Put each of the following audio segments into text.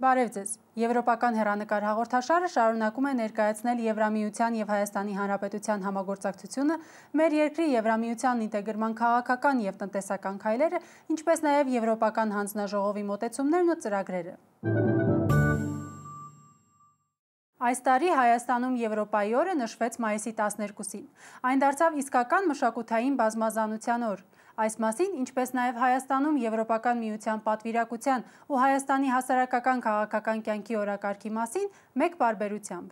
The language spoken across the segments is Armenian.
Բարև ձեզ։ Եվրոպական հեռանկար հաղորդաշարը շարունակում է ներկայացնել Եվրամիության և Հայաստանի Հանրապետության համագործակցությունը, մեր երկրի Եվրամիության ինտեգրման քաղաքական և տնտեսական քայլերը, ինչպես նաև Եվրոպական հանձնաժողովի մոտեցումներն ու ծրագրերը։ Այս տարի Հայաստանում Եվրոպայի օրը նշվեց մայիսի 12-ին։ Այն դարձավ իսկական մշակութային բազմազանության օր։ Այս մասին, ինչպես նաև Հայաստանում Եվրոպական միության պատվիրակության ու Հայաստանի հասարակական քաղաքական կյանքի օրակարգի մասին մեկ պարբերությամբ։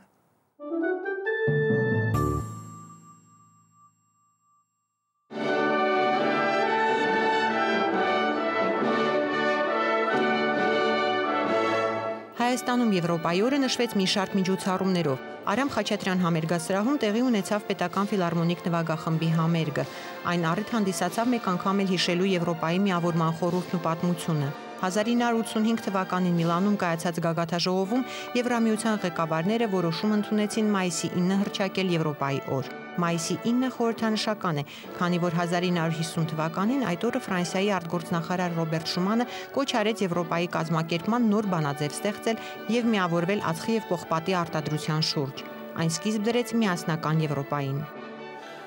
Հայաստանում Եվրոպայի օրը նշվեց մի շարք միջոցառումներով։ Արամ Խաչատրյան համերգասրահում տեղի ունեցավ պետական ֆիլհարմոնիկ նվագախմբի համերգը։ Այն առիթ հանդիսացավ մեկ անգամ էլ հիշելու Եվրոպայի միավորման խորհուրդն ու պատմությունը։ 1985 թվականին Միլանում կայացած գագաթաժողովում Եվրամիության ղեկավարները որոշում ընդունեցին մայիսի 9 հռչակել Եվրոպայի օր։ Մայիսի 9-ը խորհրդանշական է, քանի որ 1950 թվականին այդ օրը Ֆրանսիայի արտգործնախարար Ռոբերտ Շումանը կոչ արեց Եվրոպայի կազմակերպման նոր բանաձև ստեղծել և միավորվել ածխի և պողպատի արտադրության շուրջ։ Այն սկիզբ դրեց միասնական Եվրոպային։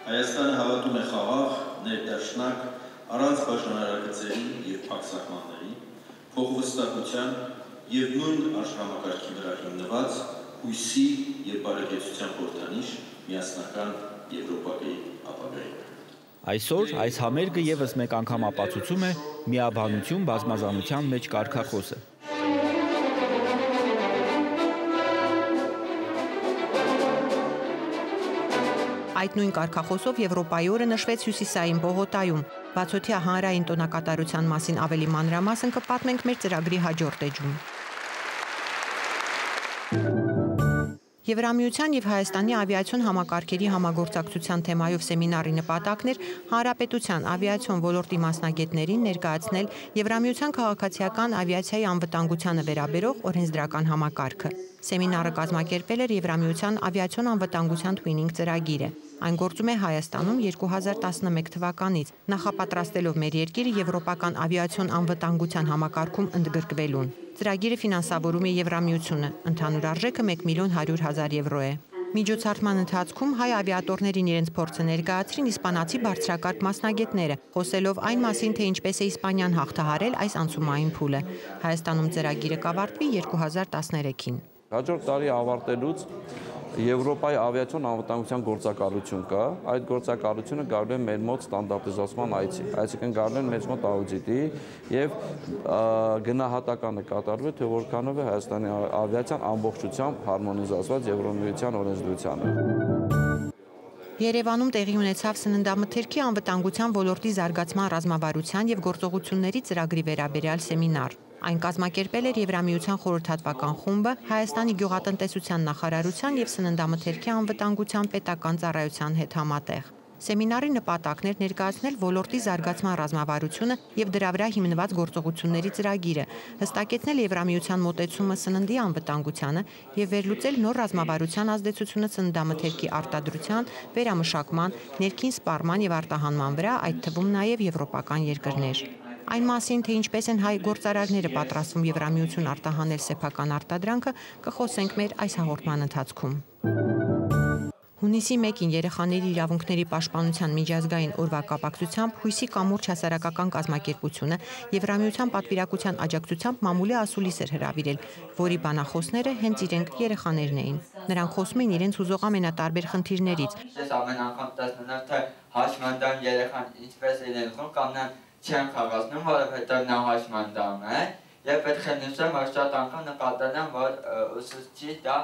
Հայաստանը հավատում է խաղաղ, ներդաշնակ, առանց բաժանարարգծերի և փակ սահմանների, փոխվստահության և նույն աշխարհամակարգի վրա հիմնված հույսի և բարեկեցության խորհրդանիշ միասնական Եվրոպայի ապագայի։ Այսօր այս համերգը ևս մեկ անգամ ապացուցում է միաբանություն բազմազանության մեջ կարգախոսը։ Այդ նույն կարգախոսով Եվրոպայի օրը նշվեց Հյուսիսային Բողոտայում։ Բացօթյա հանրային տոնակատարության մասին ավելի մանրամասն կպատմենք մեր ծրագրի հաջորդ էջում։ Եվրամիության և Հայաստանի ավիացիոն համակարգերի համագործակցության թեմայով սեմինարի նպատակն էր հանրապետության ավիացիոն ոլորտի մասնագետներին ներկայացնել Եվրամիության քաղաքացիական ավիացիայի անվտանգությանը վերաբերող օրենսդրական համակարգը։ Սեմինարը կազմակերպել էր Եվրամիության ավիացիոն անվտանգության Twinning ծրագիրը։ Այն գործում է Հայաստանում 2011 թվականից, նախապատրաստելով մեր երկիրը եվրոպական ավիացիոն անվտանգության համակարգում ընդգրկվելուն։ Ծրագիրը ֆինանսավորում է Եվրամիությունը, ընդհանուր արժեքը 1.100.000 եվրո է։ Միջոցառման ընթացքում հայ ավիատորներին իրենց փորձը ներկայացրին իսպանացի բարձրակարգ մասնագետները, խոսելով այն մասին, թե ինչպես է Իսպանիան հաղթահարել այս անցումային փուլը։ Հայաստանում ծրագիրը կավարտվի 2013-ին։ Հաջորդ տարի ավարտելուց Եվրոպայի ավիացիոն անվտանգության գործակալություն կա, այդ գործակալությունը գալու է մեր մոտ ստանդարտիզացման այցի, այսինքն գալու են մեզ մոտ աուդիտի եւ գնահատականը կատարվի, թե որքանով է Հայաստանի ավիացիան ամբողջությամբ հարմոնիզացված Եվրոմիության օրենսդրությանը։ Երևանում տեղի ունեցավ սննդամթերքի անվտանգության ոլորտի զարգացման ռազմավարության և գործողությունների ծրագրի վերաբերյալ սեմինար։ Այն կազմակերպել էր Եվրամիության խորհրդատվական խումբը, Հայաստանի գյուղատնտեսության նախարարության և սննդամթերքի անվտանգության պետական ծառայության հետ համատեղ։ Սեմինարի նպատակն էր ներկայացնել ոլորտի զարգացման ռազմավարությունը և դրա վրա հիմնված գործողությունների ծրագիրը, հստակեցնել Եվրամիության մոտեցումը սննդի անվտանգությանը և վերլուծել նոր ռազմավարության ազդեցությունը սննդամթերքի արտադրության, վերամշակման, ներքին սպառման և արտահանման վրա, այդ թվում նաև եվրոպական երկրներ։ Այն մասին, թե ինչպես են հայ գործարարները պատրաստվում Եվրամիություն արտահանել սեփական արտադրանքը, կխոսենք մեր այս հաղորդման ընթացքում։ Հունիսի 1-ին երեխաների իրավունքների պաշտպանության միջազգային օրվա կապակցությամբ Հույսի կամուրջ հասարակական կազմակերպությունը Եվրամիության պատվիրակության աջակցությամբ մամուլի ասուլիս էր հրավիրել, որի բանախոսները հենց իրենք երեխաներն էին։ Նրանք խոսում են իրենց հուզող ամենատարբեր խնդիրներից։ Ամեն անգամ տեսնում եմ, թե հաշմանդամ երեխան ինչպես է ներվում կամ նա չեն խաղացնում, որովհետև նա հաշմանդամ է, եւ պետք է նշեմ, որ շատ անգամ նկատել եմ, որ ուսուցչի դա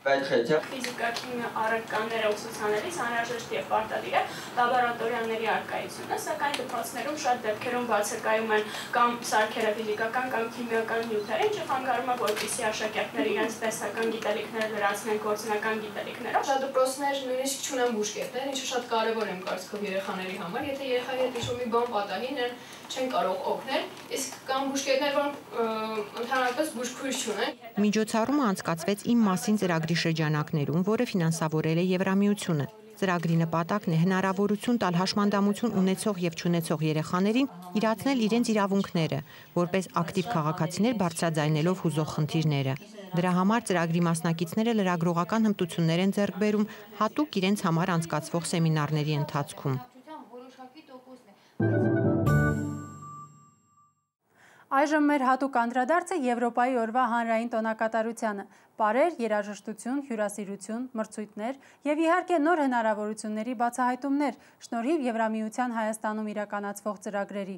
պետք է չէ։ Ֆիզիկա-քիմիա առարկաները ուսուցանելիս անհրաժեշտ եւ պարտադիր է լաբորատորիաների առկայությունը, սակայն դպրոցներում շատ դեպքերում բացակայում են կամ սարքերը ֆիզիկական կամ քիմիական նյութեր, ինչը խանգարում է որպեսզի աշակերտները իրենց տեսական գիտելիքները լրացնեն գործնական գիտելիքներով։ Շատ դպրոցներ նույնիսկ չունեն բուժկետներ, ինչը շատ կարևոր է կարծիքով երեխաների համար, եթե երեխայի հետ ինչ-որ մի բան պատահի, նրան չեն կարող օգնել, իսկ կան բուժկետներ, որոնք ընդհանրապես բուժքույր չունեն։ Միջոցառումը անցկացվեց «Իմ մասին» ծրագրի շրջանակներում, որը ֆինանսավորել է Եվրամիությունը։ Ծրագրի նպատակն է հնարավորություն տալ հաշմանդամություն ունեցող եւ չունեցող երեխաներին իրացնել իրենց իրավունքները, որպես ակտիվ քաղաքացիներ բարձրաձայնելով հուզող խնդիրները։ Դրա համար ծրագրի մասնակիցները լրագրողական հմտություններ են ձեռք բերում հատուկ իրենց համար անցկացվող սեմինարների ընթացքում։ Այժմ մեր հատուկ անդրադարձը Եվրոպայի օրվա հանրային տոնակատարությանը, պարեր, երաժշտություն, հյուրասիրություն, մրցույթներ և իհարկե նոր հնարավորությունների բացահայտումներ, շնորհիվ Եվրամիության Հայաստանում իրականացվող ծրագրերի։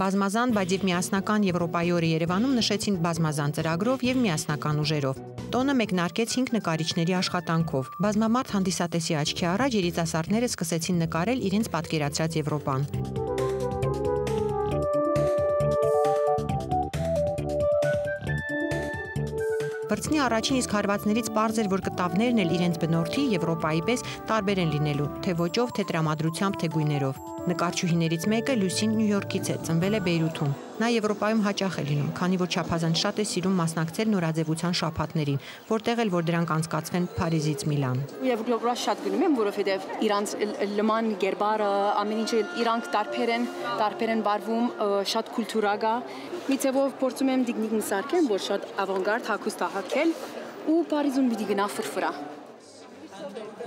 Բազմազան, բայց և միասնական Եվրոպայի օրը Երևանում նշեցին բազմազան ծրագրով և միասնական ուժերով։ Տոնը մեկնարկեց 5 նկարիչների աշխատանքով։ Բազմամարդ հանդիսատեսի աչքի առաջ երիտասարդները սկսեցին նկարել իրենց պատկերացրած Եվրոպան։ Վրձնի առաջին իսկ հարվածներից պարզ էր, որ կտավներն էլ իրենց բնորդի Եվրոպայի պես տարբեր են լինելու, թե ոճով, թե տրամադրությամբ, թե գույներով։ Նկարչուհիներից մեկը Լուսին Նյու Յորքից է, ծնվել է Բեյրութում։ Նա Եվրոպայում հաճախ է լինում, քանի որ չափազանց շատ է սիրում մասնակցել նորաձևության շաբաթներին, որտեղ էլ որ դրանք անցկացվեն Փարիզից Միլան։ Եվ գլոբալ շատ գնում եմ, որովհետև իրանց լման գերբարը ամեն ինչը իրանք տարբեր են վարվում, շատ կուլտուրա կա։ Մի ցեվով փորձում եմ դիգնիկ սարքեմ, որ շատ ավանգարդ հագուստ հագել ու Փարիզում պիտի գնա ֆրֆրա։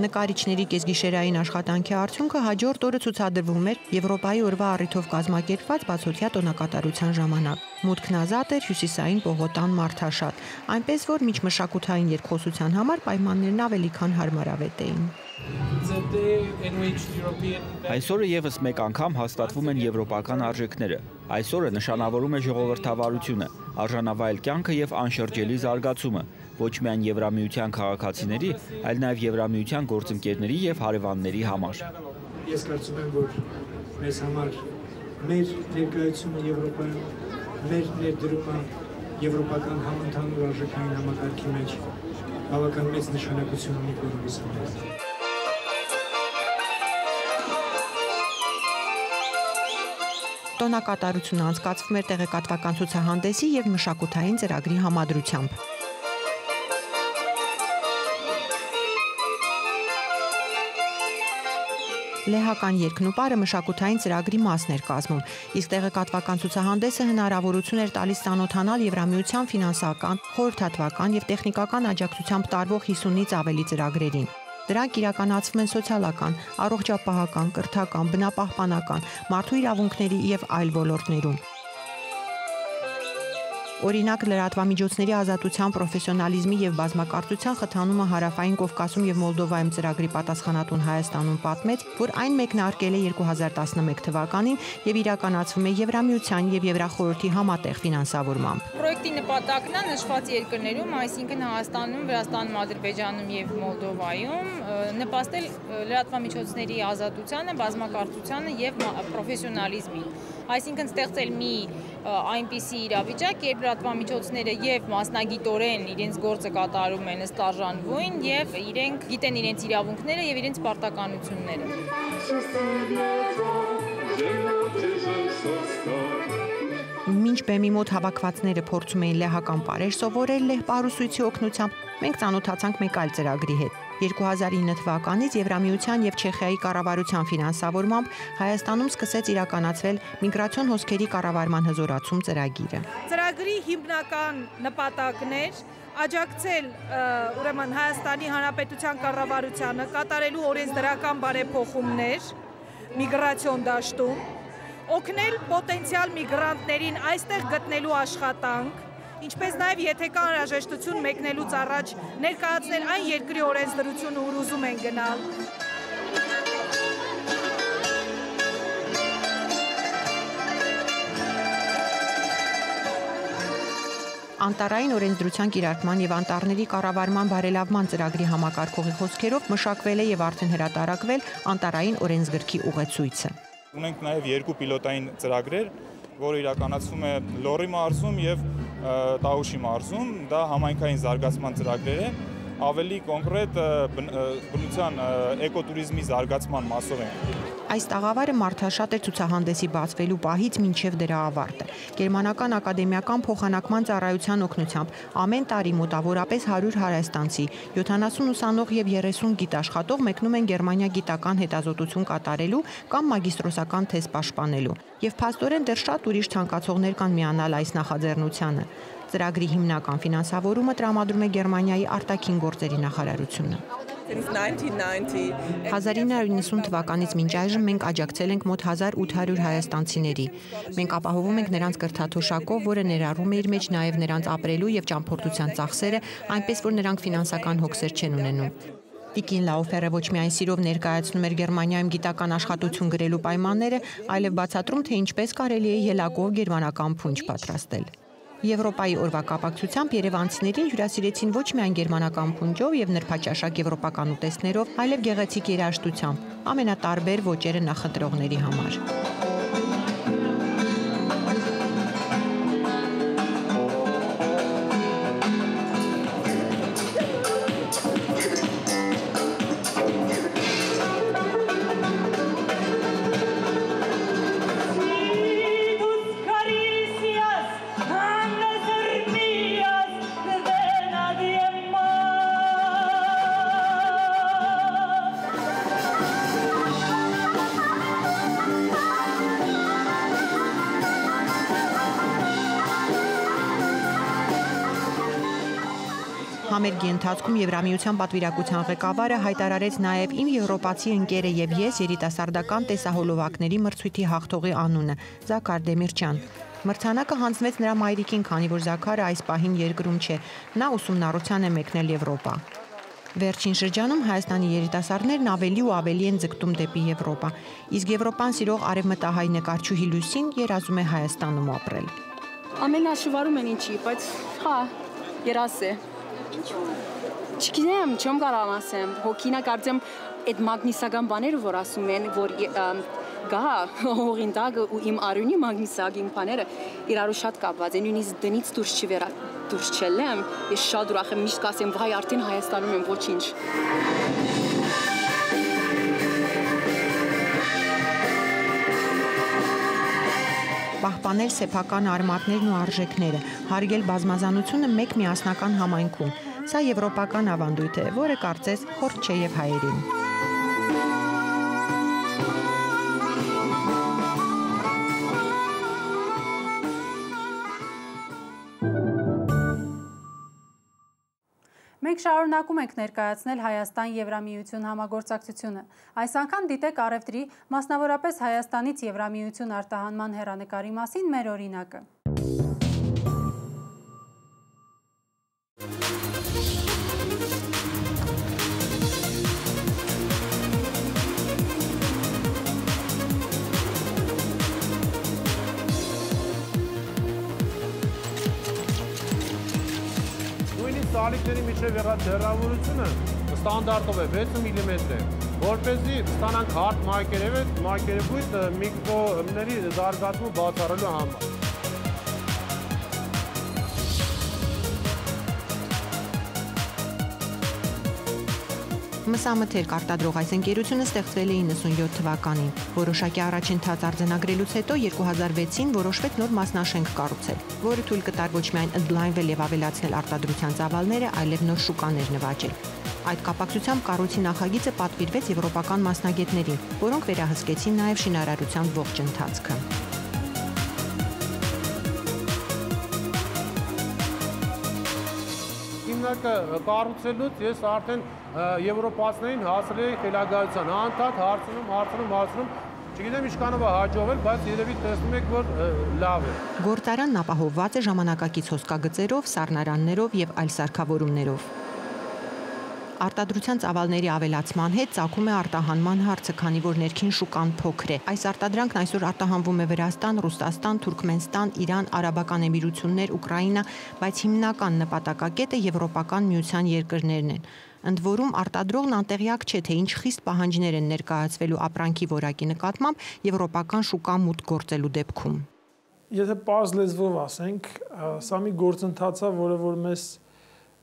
Նկարիչների կեսգիշերային աշխատանքի արդյունքը հաջորդ օրը ցուցադրվում էր Եվրոպայի օրվա առիթով կազմակերպված բացօթյա տոնակատարության ժամանակ։ Մուտքն ազատ էր հյուսիսային պողոտան մարդաշատ, այնպես որ միջմշակութային երկխոսության համար պայմաններն ավելի քան հարմարավետ էին։ Այսօրը եւս մեկ անգամ հաստատվում են եվրոպական արժեքները։ Այսօրը նշանավորում է ժողովրդավարությունը, արժանավայել կյանքը եւ անշրջելի զարգացումը, ոչ միայն Եվրամիության քաղաքացիների, այլ նաեւ Եվրամիության գործընկերների եւ հարևանների համար։ Ես կարծում եմ, որ մեզ համար մեր ներկայությունը Եվրոպայում, մեր ներդրումը եվրոպական համընդհանուր արժեքային համակարգի մեջ բավական մեծ նշանակություն ունի բոլորիս համար։ Տոնակատարությունը անցկացվում էր տեղեկատվական ցուցահանդեսի եւ մշակութային ծրագրի համադրությամբ։ Լեհական երկնուպարը մշակութային ծրագրի մասն էր կազմում, իսկ տեղեկատվական ցուցահանդեսը հնարավորություն էր տալիս ծանոթանալ Եվրամիության ֆինանսական, խորհրդատվական եւ տեխնիկական աջակցությամբ տարվող 50-ից ավելի ծրագրերին։ Դրանք իրականացվում են սոցիալական, առողջապահական, կրթական, բնապահպանական, մարդու իրավունքների եւ այլ ոլորտներում։ Օրինակ, լրատվամիջոցների ազատության, պրոֆեսիոնալիզմի եւ բազմակարծության խթանումը Հարավային Կովկասում եւ Մոլդովայում ծրագրի պատասխանատուն Հայաստանում պատմեց, որ այն մեկնարկել է 2011 թվականին եւ իրականացվում է Եվրամիության եւ Եվրախորհրդի համատեղ ֆինանսավորմամբ։ Պրոյեկտի նպատակն է նշված երկրներում, այսինքն Հայաստանում, Վրաստանում, Ադրբեջանում եւ Մոլդովայում նպաստել լրատվամիջոցների ազատությանը, բազմակարծությանը եւ պրոֆեսիոնալիզմին։ Այսինքն ստեղծել մի այնպիսի իրավիճակ, երբ լրատվամիջոցները եւ մասնագիտորեն իրենց գործը կատարում են ըստ արժանվույն եւ իրենք գիտեն իրենց իրավունքները եւ իրենց պարտականությունները։ Մինչ բեմի մոտ հավաքվածները փորձում էին լեհական պարեր սովորել լեհ պարուսույցի օգնությամբ, մենք ծանոթացանք մեկ այլ ծրագրի հետ։ 2009 թվականից Եվրամիության եւ Չեխիայի կառավարության ֆինանսավորմամբ Հայաստանում սկսեց իրականացվել միգրացիոն հոսքերի կառավարման հզորացում ծրագիրը։ Ծրագրի հիմնական նպատակն էր աջակցել ուրեմն Հայաստանի Հանրապետության կառավարությանը կատարելու օրենսդրական բարեփոխումներ միգրացիոն դաշտում, օգնել պոտենցիալ միգրանտներին այստեղ գտնելու աշխատանք, ինչպես նաև եթե կա անհրաժեշտություն մեկնելուց առաջ ներկայացնել այն երկրի օրենսդրությունը, ուր ուզում են գնալ։ Անտառային օրենսդրության կիրարկման եւ անտառների կառավարման բարելավման ծրագրի համակարգողի խոսքերով մշակվել է եւ արդեն հրատարակվել անտառային օրենսգրքի ուղեցույցը։ Ունենք նաեւ երկու պիլոտային ծրագրեր, որը իրականացվում է Լոռի մարզում եւ Տաուշի մարզում, դա համայնքային զարգացման ծրագրեր են, ավելի կոնկրետ բնության էկոտուրիզմի զարգացման մասով են։ Այս տաղավարը մարդաշատ է ցուցահանդեսի բացվելու պահից մինչև դրա ավարտը։ Գերմանական ակադեմիական փոխանակման ծառայության օգնությամբ ամեն տարի մոտավորապես 100 հայաստանցի, 70 ուսանող եւ 30 գիտաշխատող մեկնում են Գերմանիա գիտական հետազոտություն կատարելու կամ մագիստրոսական թեզ պաշտպանելու։ Եվ փաստորեն դեռ շատ ուրիշ ցանկացողներ կան միանալ այս նախաձեռնությանը։ Ծրագրի հիմնական ֆինանսավորումը տրամադրում է Գերմանիայի արտաքին գործերի նախարարությունը։ 1990 թվականից մինչ այժմ մենք աջակցել ենք մոտ 1800 հայաստանցիների։ Մենք ապահովում ենք նրանց կրթաթոշակով, որը ներառում է իր մեջ նաև նրանց ապրելու եւ ճամփորդության ծախսերը, այնպես որ նրանք ֆինանսական հոգսեր չեն ունենում։ Տիկին Լաուֆերը ոչ միայն սիրով ներկայացնում էր Գերմանիայում գիտական աշխատություն գրելու պայմանները, այլև բացատրում, թե ինչպես կարելի է ելակով գերմանական փունջ պատրաստել։ Եվրոպայի օրվա կապակցությամբ երևանցիներին հյուրասիրեցին ոչ միայն գերմանական փունջով եւ նրբաճաշակ եվրոպական ուտեստներով, այլև գեղեցիկ երաժշտությամբ, ամենատարբեր ոճերը նախընտրողների համար։ Համերգի ընթացքում Եվրամիության պատվիրակության ղեկավարը հայտարարեց նաև իմ եվրոպացի ընկերը եւ ես երիտասարդական տեսահոլովակների մրցույթի հաղթողի անունը՝ Զաքար Դեմիրճյան։ Մրցանակը հանձնվեց նրա մայրիկին, քանի որ Զաքարը այս պահին երկրում չէ, նա ուսումնառության է մեկնել Եվրոպա։ Վերջին շրջանում Հայաստանի երիտասարդներն ավելի ու ավելի են ձգտում դեպի Եվրոպա, իսկ Եվրոպան սիրող արևմտահայ նկարչուհի Լուսին երազում է Հայաստանում ապրել։ Ամենաշվարում են ինչի, բայց հա, երաս է։ Չգիտեմ, չեմ կարող ասեմ, հոգինա կարծեմ այդ մագնիսական բաները, որ ասում են, որ գա հողին տակը ու իմ արյունի մագնիսագին բաները իրարու շատ կապված են, նույնիսկ դնից դուրս չելեմ, ես շատ ուրախ եմ, միշտ կասեմ, վայ արդեն Հայաստանում եմ, ոչինչ։ Պահպանել սեփական արմատներն ու արժեքները, հարգել բազմազանությունը մեկ միասնական համայնքում։ Սա եվրոպական ավանդույթ է, որը կարծես խորտ չէ եւ հայերին։ Մենք շարունակում ենք ներկայացնել Հայաստան-Եվրամիություն համագործակցությունը։ Այս անգամ դիտեք առևտրի, մասնավորապես Հայաստանից Եվրամիություն արտահանման հեռանկարի մասին մեր օրինակը։ Սալիկների միջև եղած հեռավորությունը ստանդարտով է 6 մմ, որպեսզի ստանանք հարթ մակերևույթ միկրոների զարգացումը բացառելու համար։ Մսամթերք արտադրող այս ընկերությունը ստեղծվել է 97 թվականին։ Որոշակի առաջընթաց արձանագրելուց հետո 2006-ին որոշվեց նոր մասնաշենք կառուցել, որը թույլ կտար ոչ միայն ընդլայնվել եւ ավելացնել արտադրության ծավալները, այլև նոր շուկաներ նվաճել։ Այդ կապակցությամբ կառույցի նախագիծը պատվիրվեց եվրոպական մասնագետներին, որոնք վերահսկեցին նաև շինարարության ողջ ընթացքը։ Կառուցելուց ես արդեն եվրոպացիներին հասել էի խելագարության, անդադ հարցնում, չգիտեմ ինչքանով է հաջողվել, բայց երևի տեսնում եք, որ լավ է։ Գործարանն ապահովված է ժամանակակից հոսքագծերով, սառնարաններով եւ այլ սարքավորումներով։ Արտադրության ծավալների ավելացման հետ ծագում է արտահանման հարցը, քանի որ ներքին շուկան փոքր է։ Այս արտադրանքն այսօր արտահանվում է Վրաստան, Ռուսաստան, Թուրքմենստան, Իրան, Արաբական Էմիրություններ, Ուկրաինա, բայց հիմնական նպատակակետը Եվրոպական միության երկրներն են։ Ընդ որում արտադրողն անտեղյակ չէ, թե ինչ խիստ պահանջներ են ներկայացվելու ապրանքի որակի նկատմամբ եվրոպական շուկա մուտք գործելու դեպքում։ Եթե պարզ լեզվով ասենք, սա մի գործընթաց է, որը որ մեզ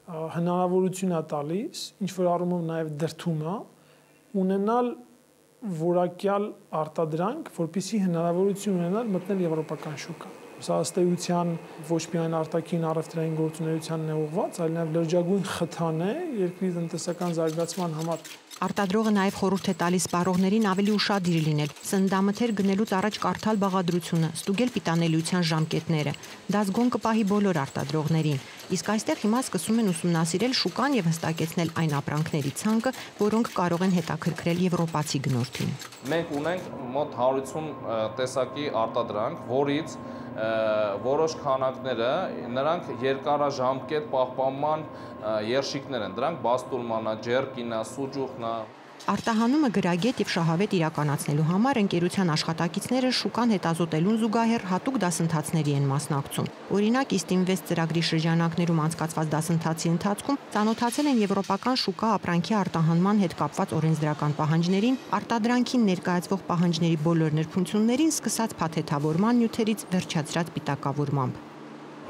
հնարավորություն է տալիս, ինչ որ առումով նաև դրդում է, ունենալ որակյալ արտադրանք, որպեսզի հնարավորություն ունենալ մտնել եվրոպական շուկա։ Սա ըստ էության ոչ միայն արտաքին առևտրային գործունեությանն է ուղղված, այլ նաև լրջագույն խթան է երկրի տնտեսական զարգացման համար։ Արտադրողը նաև խորհուրդ է տալիս սպառողներին ավելի ուշադիր լինել, սննդամթեր գնելուց առաջ կարդալ բաղադրությունը, ստուգել պիտանելիության ժամկետները։ Դա զգոն կպահի բոլոր արտադրողներին։ Իսկ այստեղ հիմա սկսում են ուսումնասիրել շուկան եւ հստակեցնել այն ապրանքների ցանկը, որոնք կարող են հետաքրքրել եվրոպացի գնորդին։ Մենք ունենք մոտ 150 տեսակի արտադրանք, որից որոշ քանակները նրանք երկարաժամկետ պահպանման երշիկներ են, դրանք բաստուլմանա, ջերկինա, սուջուխնա։ Արտահանումը գրագետ եւ շահավետ իրականացնելու համար ընկերության աշխատակիցները շուկան հետազոտելուն զուգահեռ հատուկ դասընթացների են մասնակցում։ Օրինակ, East-Invest ծրագրի շրջանակներում անցկացված դասընթացի ընթացքում ծանոթացել են եվրոպական շուկա ապրանքի արտահանման հետ կապված օրենսդրական պահանջներին, արտադրանքին ներկայացվող պահանջների բոլոր նրբություններին, սկսած փաթեթավորման նյութերից վերջացրած պիտակավորմամբ։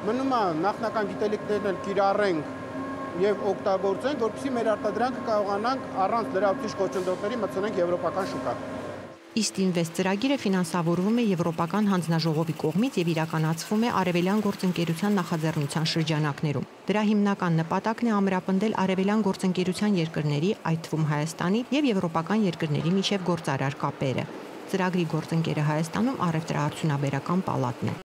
Մնում է նախնական գիտելիքներն կիրառենք եւ օգտագործենք, որպեսզի մեր արտադրանքը կարողանանք առանց լրացուցիչ խոչընդոտների մտցնենք եվրոպական շուկա։ East-Invest ծրագիրը ֆինանսավորվում է Եվրոպական հանձնաժողովի կողմից եւ իրականացվում է Արևելյան գործընկերության նախաձեռնության շրջանակներում։ Դրա հիմնական նպատակն է ամրապնդել Արևելյան գործընկերության երկրների, այդ թվում Հայաստանի եւ եվրոպական երկրների միջև գործարար կապերը։ Ծրագրի գործընկերը Հայաստանում առևտրաարդյունաբերական պալատն է։